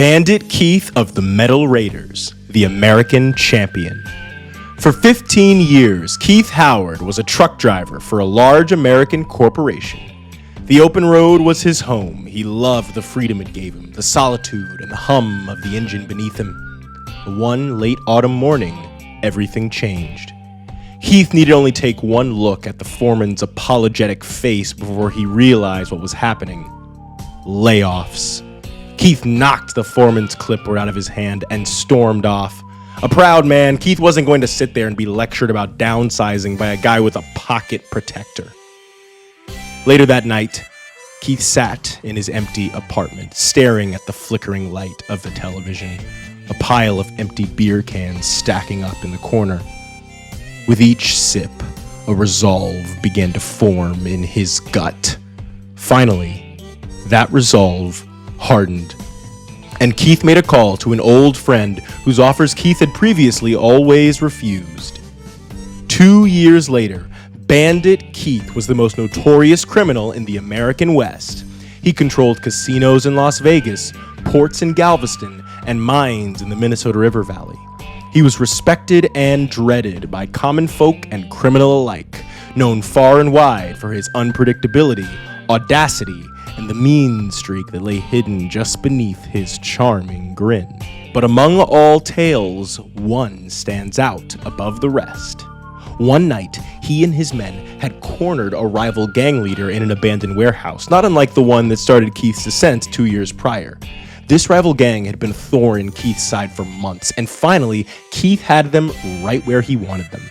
Bandit Keith of the Metal Raiders, the American champion. For 15 years, Keith Howard was a truck driver for a large American corporation. The open road was his home. He loved the freedom it gave him, the solitude and the hum of the engine beneath him. One late autumn morning, everything changed. Keith needed only take one look at the foreman's apologetic face before he realized what was happening. Layoffs. Keith knocked the foreman's clipboard out of his hand and stormed off. A proud man, Keith wasn't going to sit there and be lectured about downsizing by a guy with a pocket protector. Later that night, Keith sat in his empty apartment, staring at the flickering light of the television, a pile of empty beer cans stacking up in the corner. With each sip, a resolve began to form in his gut. Finally, that resolve hardened, and Keith made a call to an old friend whose offers Keith had previously always refused. 2 years later, Bandit Keith was the most notorious criminal in the American West. He controlled casinos in Las Vegas, ports in Galveston, and mines in the Minnesota River Valley. He was respected and dreaded by common folk and criminal alike, known far and wide for his unpredictability, audacity, and the mean streak that lay hidden just beneath his charming grin. But among all tales, one stands out above the rest. One night, he and his men had cornered a rival gang leader in an abandoned warehouse, not unlike the one that started Keith's descent 2 years prior. This rival gang had been a thorn in Keith's side for months, and finally, Keith had them right where he wanted them.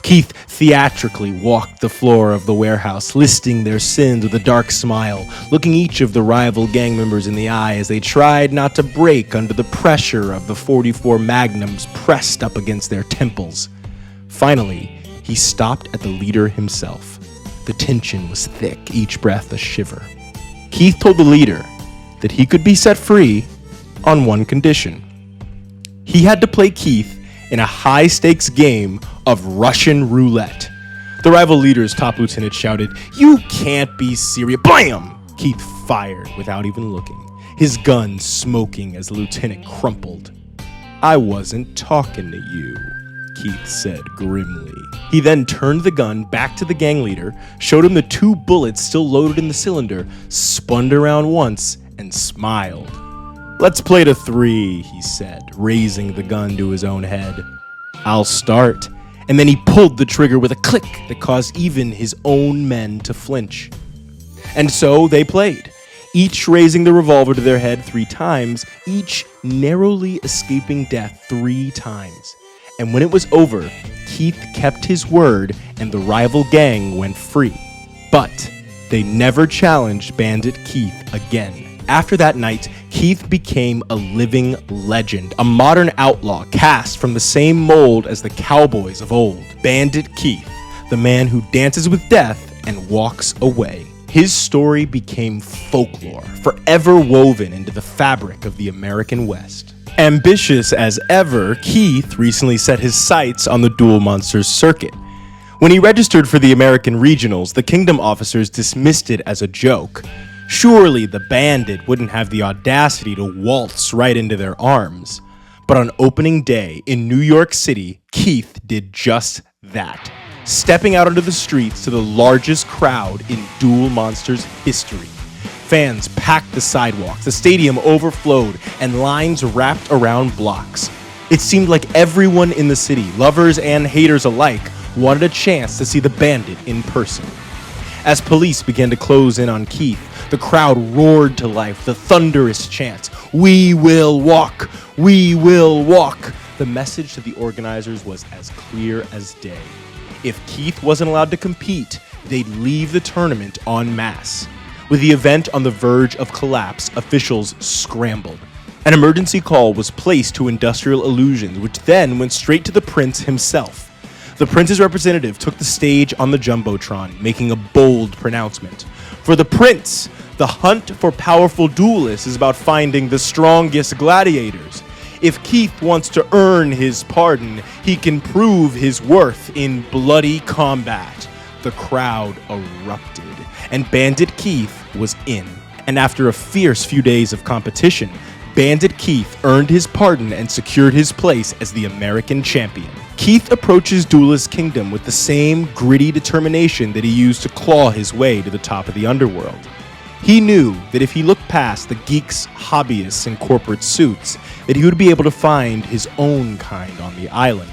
Keith theatrically walked the floor of the warehouse, listing their sins with a dark smile, looking each of the rival gang members in the eye as they tried not to break under the pressure of the .44 Magnums pressed up against their temples. Finally, he stopped at the leader himself. The tension was thick, each breath a shiver. Keith told the leader that he could be set free on one condition. He had to play Keith in a high-stakes game of Russian roulette. The rival leader's top lieutenant shouted, "You can't be serious!" Blam! Keith fired without even looking, his gun smoking as the lieutenant crumpled. "I wasn't talking to you," Keith said grimly. He then turned the gun back to the gang leader, showed him the 2 bullets still loaded in the cylinder, spun around once, and smiled. "Let's play to 3, he said, raising the gun to his own head. "I'll start." And then he pulled the trigger with a click that caused even his own men to flinch. And so they played, each raising the revolver to their head 3 times, each narrowly escaping death 3 times. And when it was over, Keith kept his word and the rival gang went free. But they never challenged Bandit Keith again. After that night, Keith became a living legend, a modern outlaw cast from the same mold as the cowboys of old. Bandit Keith, the man who dances with death and walks away. His story became folklore, forever woven into the fabric of the American West. Ambitious as ever, Keith recently set his sights on the Duel Monsters circuit. When he registered for the American Regionals, the Kingdom officers dismissed it as a joke. Surely the bandit wouldn't have the audacity to waltz right into their arms. But on opening day in New York City, Keith did just that, stepping out onto the streets to the largest crowd in Duel Monsters history. Fans packed the sidewalks, the stadium overflowed, and lines wrapped around blocks. It seemed like everyone in the city, lovers and haters alike, wanted a chance to see the bandit in person. As police began to close in on Keith, the crowd roared to life, the thunderous chants, "We will walk! We will walk!" The message to the organizers was as clear as day. If Keith wasn't allowed to compete, they'd leave the tournament en masse. With the event on the verge of collapse, officials scrambled. An emergency call was placed to Industrial Illusions, which then went straight to the prince himself. The prince's representative took the stage on the Jumbotron, making a bold pronouncement. For the prince, the hunt for powerful duelists is about finding the strongest gladiators. If Keith wants to earn his pardon, he can prove his worth in bloody combat. The crowd erupted, and Bandit Keith was in. And after a fierce few days of competition, Bandit Keith earned his pardon and secured his place as the American champion. Keith approaches Duelist Kingdom with the same gritty determination that he used to claw his way to the top of the underworld. He knew that if he looked past the geeks, hobbyists, and corporate suits, that he would be able to find his own kind on the island.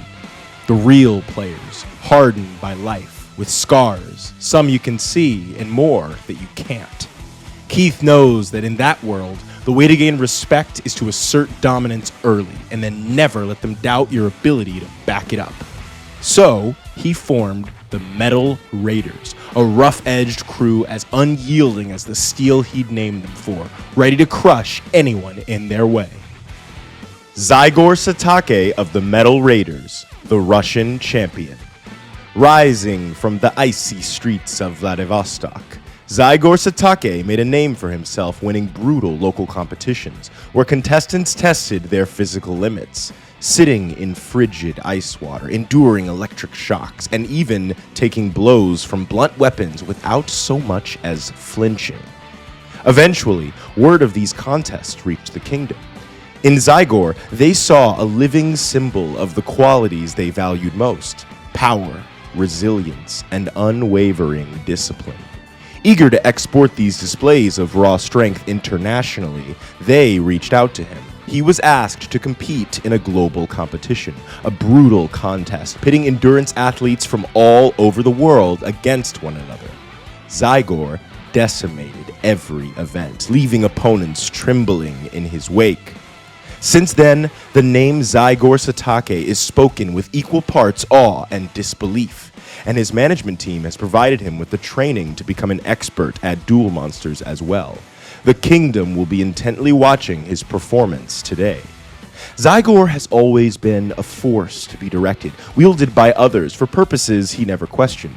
The real players, hardened by life, with scars, some you can see, and more that you can't. Keith knows that in that world, the way to gain respect is to assert dominance early, and then never let them doubt your ability to back it up. So, he formed the Metal Raiders, a rough-edged crew as unyielding as the steel he'd named them for, ready to crush anyone in their way. Zygor Satake of the Metal Raiders, the Russian champion. Rising from the icy streets of Vladivostok, Zygor Satake made a name for himself winning brutal local competitions where contestants tested their physical limits, sitting in frigid ice water, enduring electric shocks, and even taking blows from blunt weapons without so much as flinching. Eventually, word of these contests reached the kingdom. In Zygor, they saw a living symbol of the qualities they valued most: power, resilience, and unwavering discipline. Eager to export these displays of raw strength internationally, they reached out to him. He was asked to compete in a global competition, a brutal contest pitting endurance athletes from all over the world against one another. Zygor decimated every event, leaving opponents trembling in his wake. Since then, the name Zygor Satake is spoken with equal parts awe and disbelief, and his management team has provided him with the training to become an expert at duel monsters as well. The kingdom will be intently watching his performance today. Zygor has always been a force to be directed, wielded by others for purposes he never questioned.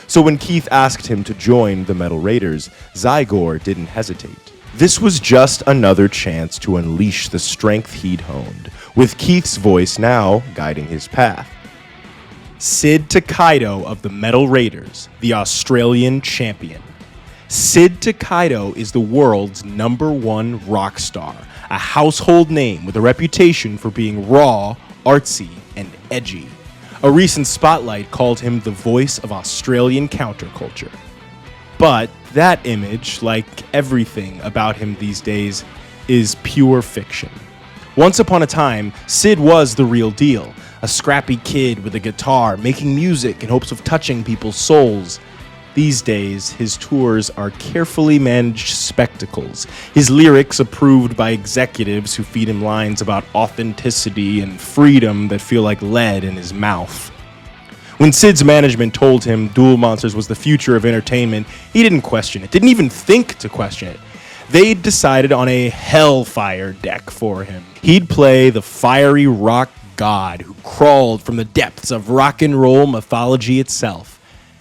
So when Keith asked him to join the Metal Raiders, Zygor didn't hesitate. This was just another chance to unleash the strength he'd honed, with Keith's voice now guiding his path. Sid Takaido of the Metal Raiders, the Australian champion. Sid Takaido is the world's #1 rock star, a household name with a reputation for being raw, artsy, and edgy. A recent spotlight called him the voice of Australian counterculture. But that image, like everything about him these days, is pure fiction. Once upon a time, Sid was the real deal, a scrappy kid with a guitar, making music in hopes of touching people's souls. These days, his tours are carefully managed spectacles, his lyrics approved by executives who feed him lines about authenticity and freedom that feel like lead in his mouth. When Sid's management told him Duel Monsters was the future of entertainment, he didn't question it, didn't even think to question it. They'd decided on a hellfire deck for him. He'd play the fiery rock god who crawled from the depths of rock and roll mythology itself,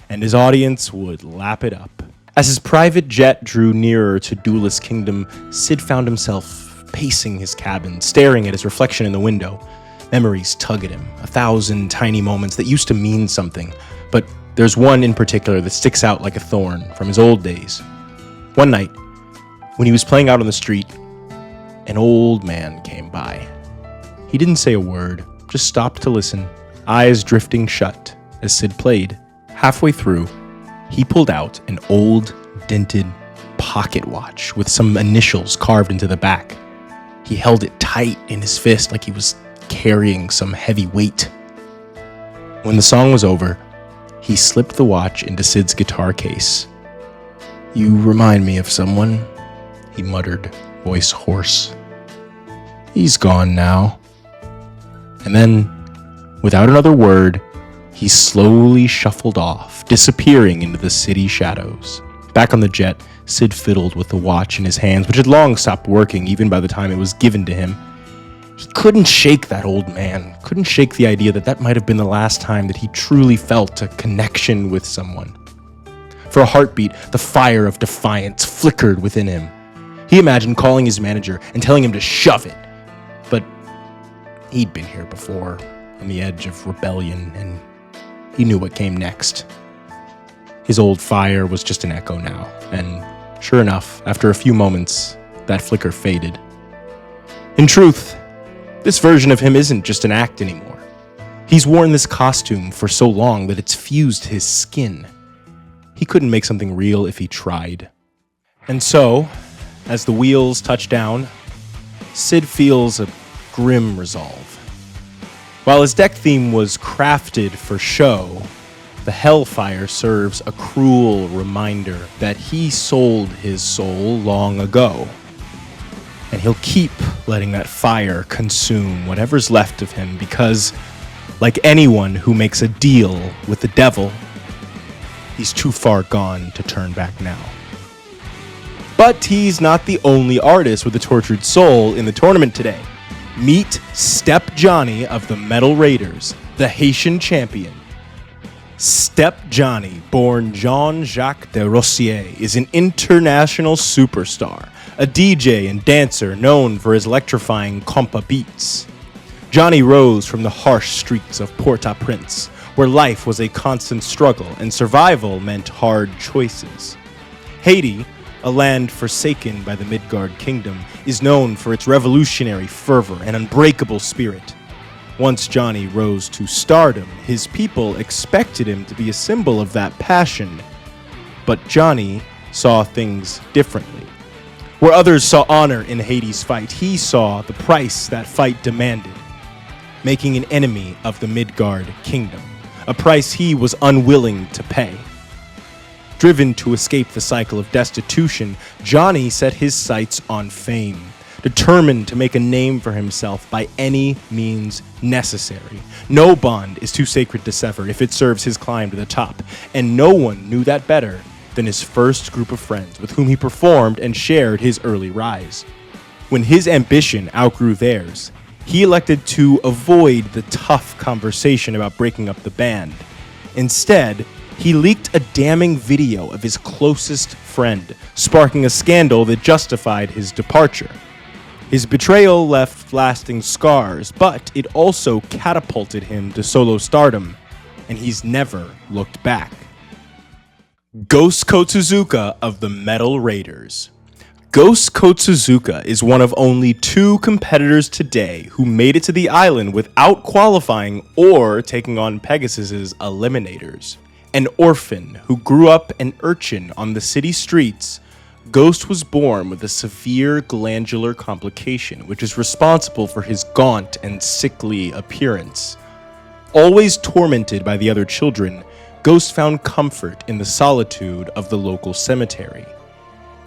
and his audience would lap it up. As his private jet drew nearer to Duelist Kingdom, Sid found himself pacing his cabin, staring at his reflection in the window. Memories tug at him, 1,000 tiny moments that used to mean something, but there's one in particular that sticks out like a thorn from his old days. One night, when he was playing out on the street, an old man came by. He didn't say a word, just stopped to listen, eyes drifting shut as Sid played. Halfway through, he pulled out an old, dented pocket watch with some initials carved into the back. He held it tight in his fist like he was carrying some heavy weight. When the song was over, he slipped the watch into Sid's guitar case. "You remind me of someone," he muttered, voice hoarse. "He's gone now." And then, without another word, he slowly shuffled off, disappearing into the city shadows. Back on the jet, Sid fiddled with the watch in his hands, which had long stopped working even by the time it was given to him. He couldn't shake that old man, couldn't shake the idea that that might have been the last time that he truly felt a connection with someone. For a heartbeat, the fire of defiance flickered within him. He imagined calling his manager and telling him to shove it. But he'd been here before, on the edge of rebellion, and he knew what came next. His old fire was just an echo now, and sure enough, after a few moments, that flicker faded. In truth, this version of him isn't just an act anymore. He's worn this costume for so long that it's fused his skin. He couldn't make something real if he tried. And so, as the wheels touch down, Sid feels a grim resolve. While his deck theme was crafted for show, the Hellfire serves a cruel reminder that he sold his soul long ago. And he'll keep letting that fire consume whatever's left of him because, like anyone who makes a deal with the devil, he's too far gone to turn back now. But he's not the only artist with a tortured soul in the tournament today. Meet Step Johnny of the Metal Raiders, the Haitian champion. Step Johnny, born Jean-Jacques de Rossier, is an international superstar, a DJ and dancer known for his electrifying compa beats. Johnny rose from the harsh streets of Port-au-Prince, where life was a constant struggle and survival meant hard choices. Haiti, a land forsaken by the Midgard kingdom, is known for its revolutionary fervor and unbreakable spirit. Once Johnny rose to stardom, his people expected him to be a symbol of that passion. But Johnny saw things differently. Where others saw honor in Hades' fight, he saw the price that fight demanded, making an enemy of the Midgard kingdom, a price he was unwilling to pay. Driven to escape the cycle of destitution, Johnny set his sights on fame, determined to make a name for himself by any means necessary. No bond is too sacred to sever if it serves his climb to the top, and no one knew that better than his first group of friends with whom he performed and shared his early rise. When his ambition outgrew theirs, he elected to avoid the tough conversation about breaking up the band. Instead, he leaked a damning video of his closest friend, sparking a scandal that justified his departure. His betrayal left lasting scars, but it also catapulted him to solo stardom, and he's never looked back. Ghost Kotsuzuka of the Metal Raiders. Ghost Kotsuzuka is one of only 2 competitors today who made it to the island without qualifying or taking on Pegasus's eliminators. An orphan who grew up an urchin on the city streets, Ghost was born with a severe glandular complication, which is responsible for his gaunt and sickly appearance. Always tormented by the other children, Ghost found comfort in the solitude of the local cemetery.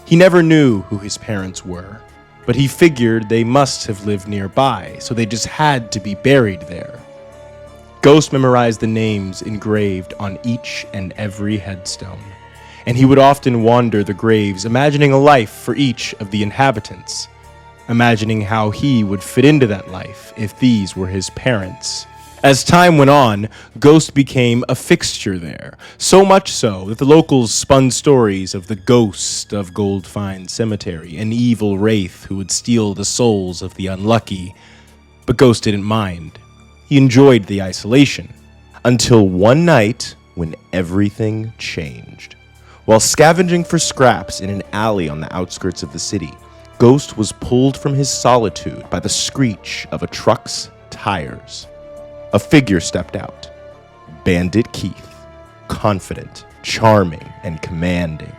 He never knew who his parents were, but he figured they must have lived nearby, so they just had to be buried there. Ghost memorized the names engraved on each and every headstone, and he would often wander the graves, imagining a life for each of the inhabitants, imagining how he would fit into that life if these were his parents. As time went on, Ghost became a fixture there, so much so that the locals spun stories of the ghost of Goldfine Cemetery, an evil wraith who would steal the souls of the unlucky. But Ghost didn't mind. He enjoyed the isolation, until one night when everything changed. While scavenging for scraps in an alley on the outskirts of the city, Ghost was pulled from his solitude by the screech of a truck's tires. A figure stepped out. Bandit Keith, confident, charming, and commanding.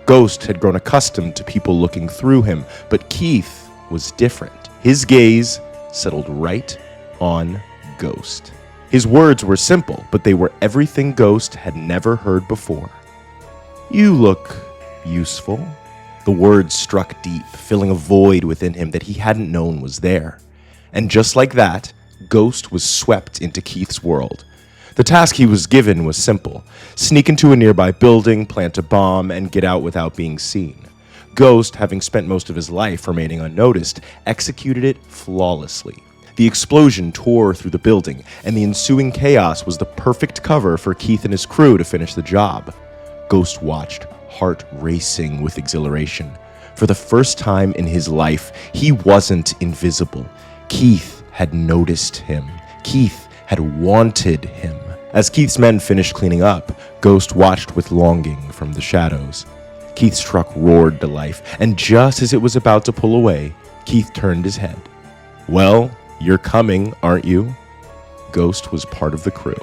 Ghost had grown accustomed to people looking through him, but Keith was different. His gaze settled right on Ghost. His words were simple, but they were everything Ghost had never heard before. "You look useful." The words struck deep, filling a void within him that he hadn't known was there. And just like that, Ghost was swept into Keith's world. The task he was given was simple: sneak into a nearby building, plant a bomb, and get out without being seen. Ghost, having spent most of his life remaining unnoticed, executed it flawlessly. The explosion tore through the building, and the ensuing chaos was the perfect cover for Keith and his crew to finish the job. Ghost watched, heart racing with exhilaration. For the first time in his life, he wasn't invisible. Keith had noticed him. Keith had wanted him. As Keith's men finished cleaning up, Ghost watched with longing from the shadows. Keith's truck roared to life, and just as it was about to pull away, Keith turned his head. "Well, you're coming, aren't you?" Ghost was part of the crew.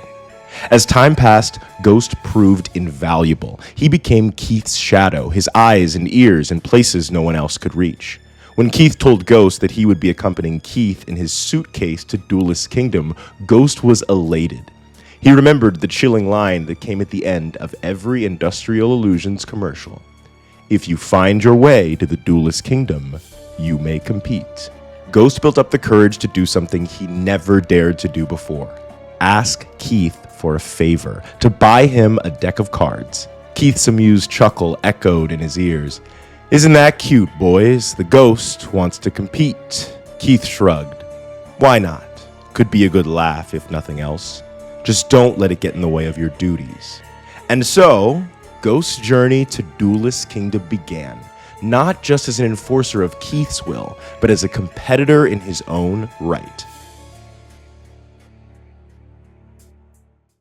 As time passed, Ghost proved invaluable. He became Keith's shadow, his eyes and ears in places no one else could reach. When Keith told Ghost that he would be accompanying Keith in his suitcase to Duelist Kingdom, Ghost was elated. He remembered the chilling line that came at the end of every Industrial Illusions commercial. "If you find your way to the Duelist Kingdom, you may compete." Ghost built up the courage to do something he never dared to do before. Ask Keith for a favor, to buy him a deck of cards. Keith's amused chuckle echoed in his ears. "Isn't that cute, boys? The Ghost wants to compete." Keith shrugged. "Why not? Could be a good laugh, if nothing else. Just don't let it get in the way of your duties." And so, Ghost's journey to Duelist Kingdom began, not just as an enforcer of Keith's will, but as a competitor in his own right.